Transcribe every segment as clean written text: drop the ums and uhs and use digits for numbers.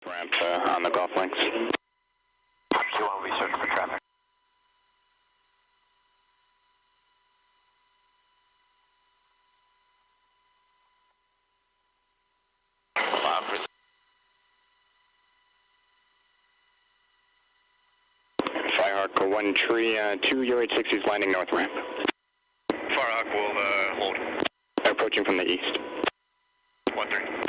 Ramp on the golf links. You will be searching for traffic. Firehawk 1 tree, 2 UH-60s landing north ramp. Firehawk will hold. Approaching from the east. 1-3.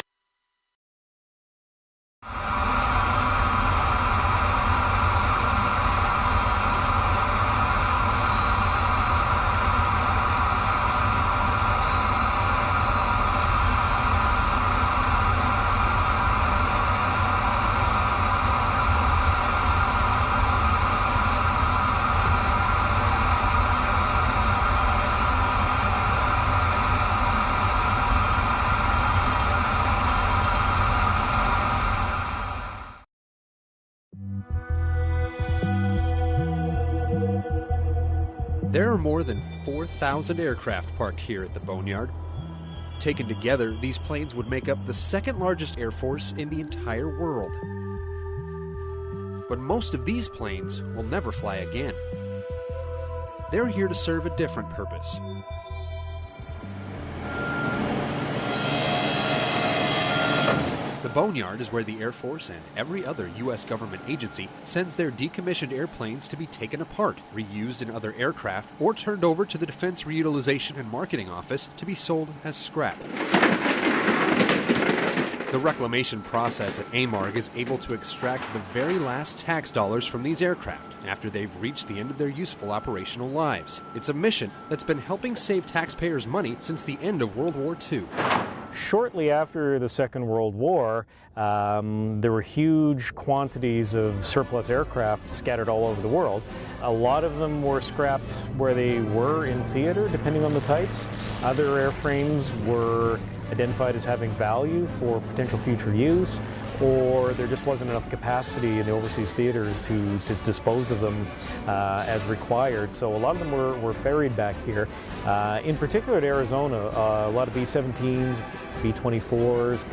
There are more than 4,000 aircraft parked here at the Boneyard. Taken together, these planes would make up the second largest air force in the entire world. But most of these planes will never fly again. They're here to serve a different purpose. The Boneyard is where the Air Force and every other U.S. government agency sends their decommissioned airplanes to be taken apart, reused in other aircraft, or turned over to the Defense Reutilization and Marketing Office to be sold as scrap. The reclamation process at AMARG is able to extract the very last tax dollars from these aircraft after they've reached the end of their useful operational lives. It's a mission that's been helping save taxpayers money since the end of World War II. Shortly after the Second World War, there were huge quantities of surplus aircraft scattered all over the world. A lot of them were scrapped where they were in theater, depending on the types. Other airframes were identified as having value for potential future use, or there just wasn't enough capacity in the overseas theaters to dispose of them as required. So a lot of them were ferried back here. In particular at Arizona, a lot of B-17s, B-24s,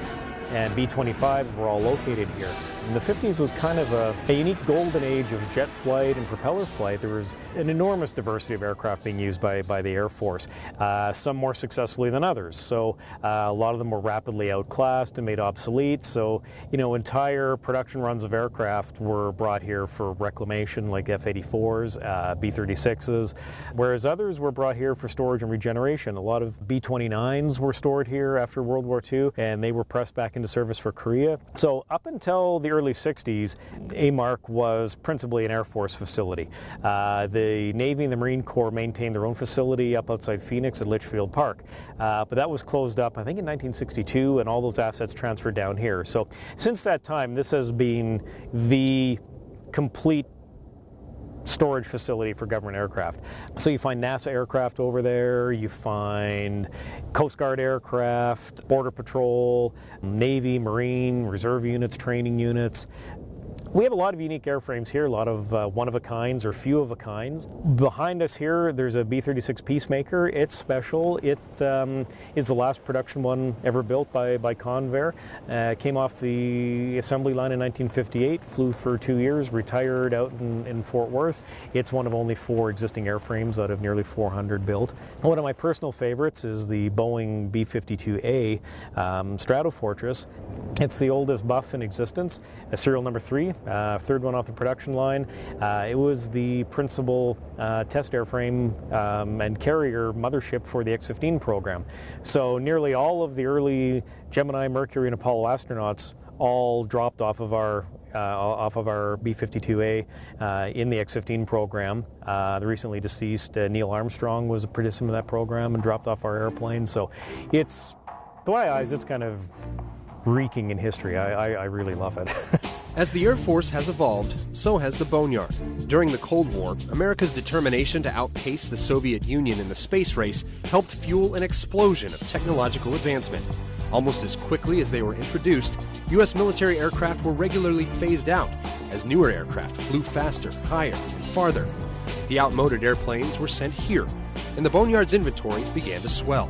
and B-25s were all located here. And the 50s was kind of a unique golden age of jet flight and propeller flight. There was an enormous diversity of aircraft being used by the Air Force, some more successfully than others. So a lot of them were rapidly outclassed and made obsolete. So, you know, entire production runs of aircraft were brought here for reclamation, like F-84s, B-36s, whereas others were brought here for storage and regeneration. A lot of B-29s were stored here after World War II, and they were pressed back into service for Korea. So up until the early 60s, AMARC was principally an Air Force facility. The Navy and the Marine Corps maintained their own facility up outside Phoenix at Litchfield Park. But that was closed up, I think, in 1962, and all those assets transferred down here. So since that time, this has been the complete storage facility for government aircraft. So you find NASA aircraft over there, you find Coast Guard aircraft, Border Patrol, Navy, Marine, Reserve units, training units. We have a lot of unique airframes here, a lot of one-of-a-kinds or few-of-a-kinds. Behind us here, there's a B-36 Peacemaker. It's special. It is the last production one ever built by Convair. Came off the assembly line in 1958, flew for 2 years, retired out in Fort Worth. It's one of only 4 existing airframes out of nearly 400 built. One of my personal favorites is the Boeing B-52A Stratofortress. It's the oldest Buff in existence, serial number 3. Third one off the production line. It was the principal test airframe and carrier mothership for the X-15 program. So nearly all of the early Gemini, Mercury, and Apollo astronauts all dropped off of our B-52A in the X-15 program. The recently deceased Neil Armstrong was a participant of that program and dropped off our airplane. So it's, to my eyes, it's kind of reeking in history. I really love it. As the Air Force has evolved, so has the Boneyard. During the Cold War, America's determination to outpace the Soviet Union in the space race helped fuel an explosion of technological advancement. Almost as quickly as they were introduced, U.S. military aircraft were regularly phased out as newer aircraft flew faster, higher, and farther. The outmoded airplanes were sent here, and the Boneyard's inventory began to swell.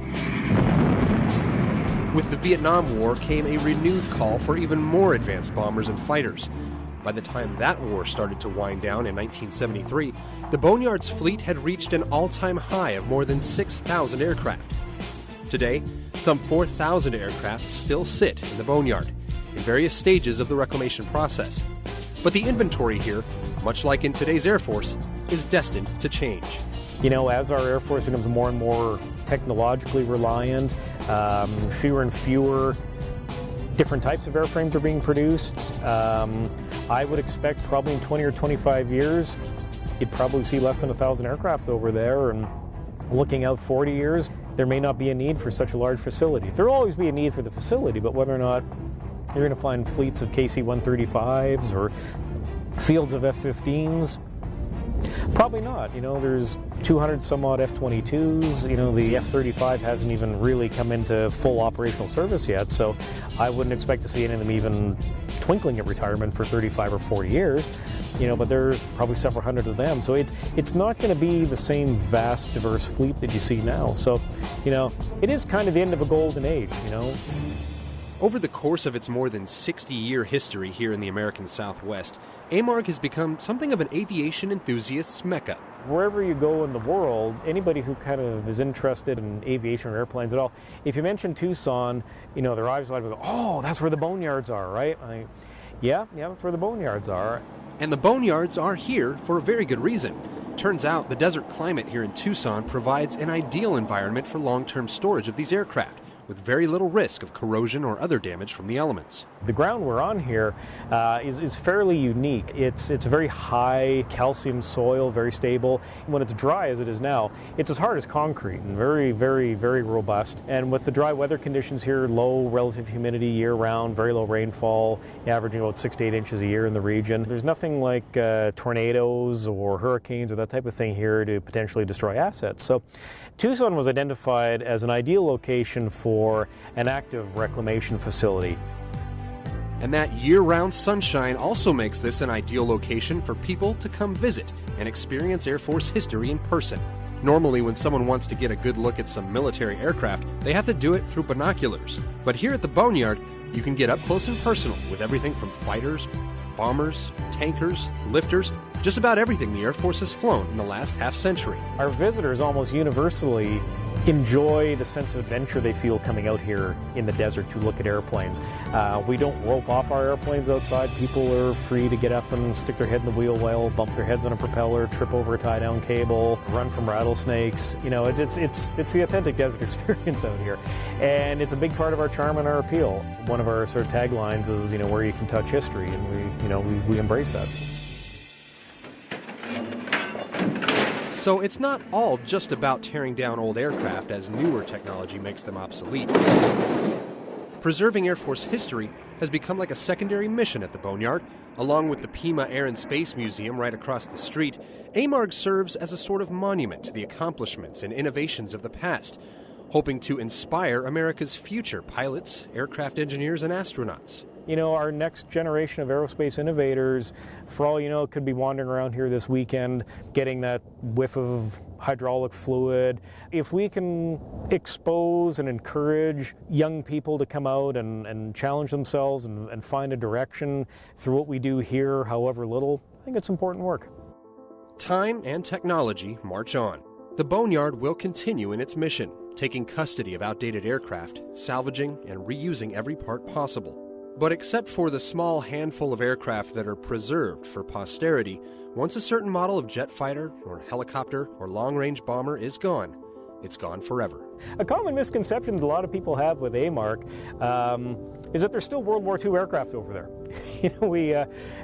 With the Vietnam War came a renewed call for even more advanced bombers and fighters. By the time that war started to wind down in 1973, the Boneyard's fleet had reached an all-time high of more than 6,000 aircraft. Today, some 4,000 aircraft still sit in the Boneyard, in various stages of the reclamation process. But the inventory here, much like in today's Air Force, is destined to change. You know, as our Air Force becomes more and more technologically reliant, fewer and fewer different types of airframes are being produced. I would expect probably in 20 or 25 years, you'd probably see less than 1,000 aircraft over there. And looking out 40 years, there may not be a need for such a large facility. There will always be a need for the facility, but whether or not you're going to find fleets of KC-135s or fields of F-15s, probably not. You know, there's 200 some odd F-22s. You know, the F-35 hasn't even really come into full operational service yet, so I wouldn't expect to see any of them even twinkling at retirement for 35 or 40 years. You know, but there's probably several hundred of them, so it's not going to be the same vast, diverse fleet that you see now. So, you know, it is kind of the end of a golden age, you know. Over the course of its more than 60-year history here in the American Southwest, AMARG has become something of an aviation enthusiast's mecca. Wherever you go in the world, anybody who kind of is interested in aviation or airplanes at all, if you mention Tucson, you know, their eyes light up and go, oh, that's where the Boneyards are, right? Yeah, that's where the Boneyards are. And the Boneyards are here for a very good reason. Turns out the desert climate here in Tucson provides an ideal environment for long-term storage of these aircraft, with very little risk of corrosion or other damage from the elements. The ground we're on here is fairly unique. It's a very high calcium soil, very stable. When it's dry as it is now, it's as hard as concrete and very, very, very robust. And with the dry weather conditions here, low relative humidity year-round, very low rainfall, averaging about 6 to 8 inches a year in the region, there's nothing like tornadoes or hurricanes or that type of thing here to potentially destroy assets. So Tucson was identified as an ideal location for an active reclamation facility. And that year-round sunshine also makes this an ideal location for people to come visit and experience Air Force history in person. Normally, when someone wants to get a good look at some military aircraft, they have to do it through binoculars. But here at the Boneyard, you can get up close and personal with everything from fighters, bombers, tankers, lifters, just about everything the Air Force has flown in the last half-century. Our visitors almost universally enjoy the sense of adventure they feel coming out here in the desert to look at airplanes. We don't rope off our airplanes outside. People are free to get up and stick their head in the wheel well, bump their heads on a propeller, trip over a tie-down cable, run from rattlesnakes. You know, it's the authentic desert experience out here. And it's a big part of our charm and our appeal. One of our sort of taglines is, you know, where you can touch history, and we embrace that. So it's not all just about tearing down old aircraft as newer technology makes them obsolete. Preserving Air Force history has become like a secondary mission at the Boneyard. Along with the Pima Air and Space Museum right across the street, AMARG serves as a sort of monument to the accomplishments and innovations of the past, hoping to inspire America's future pilots, aircraft engineers, and astronauts. You know, our next generation of aerospace innovators, for all you know, could be wandering around here this weekend, getting that whiff of hydraulic fluid. If we can expose and encourage young people to come out and challenge themselves and find a direction through what we do here, however little, I think it's important work. Time and technology march on. The Boneyard will continue in its mission, taking custody of outdated aircraft, salvaging and reusing every part possible. But except for the small handful of aircraft that are preserved for posterity, once a certain model of jet fighter or helicopter or long-range bomber is gone, it's gone forever. A common misconception that a lot of people have with AMARC is that there's still World War II aircraft over there. You know, we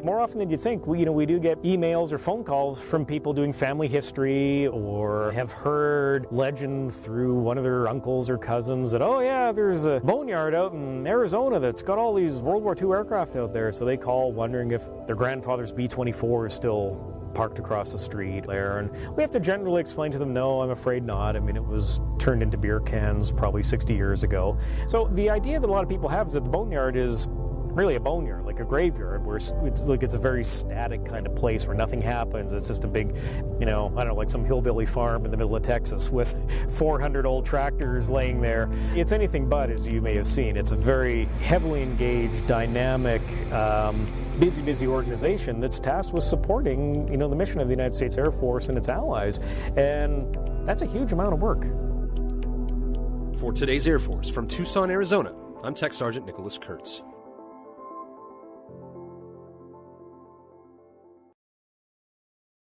more often than you think, we do get emails or phone calls from people doing family history or have heard legend through one of their uncles or cousins that, oh yeah, there's a Boneyard out in Arizona that's got all these World War II aircraft out there. So they call wondering if their grandfather's B-24 is still parked across the street there, and we have to generally explain to them, no, I'm afraid not. I mean, it was turned into beer cans probably 60 years ago. So the idea that a lot of people have is that the Boneyard is really a boneyard, like a graveyard, where it's a very static kind of place where nothing happens. It's just a big, I don't know, like some hillbilly farm in the middle of Texas with 400 old tractors laying there. It's anything but, as you may have seen. It's a very heavily engaged, dynamic, busy organization that's tasked with supporting, the mission of the United States Air Force and its allies. And that's a huge amount of work. For today's Air Force from Tucson, Arizona, I'm Tech Sergeant Nicholas Kurtz.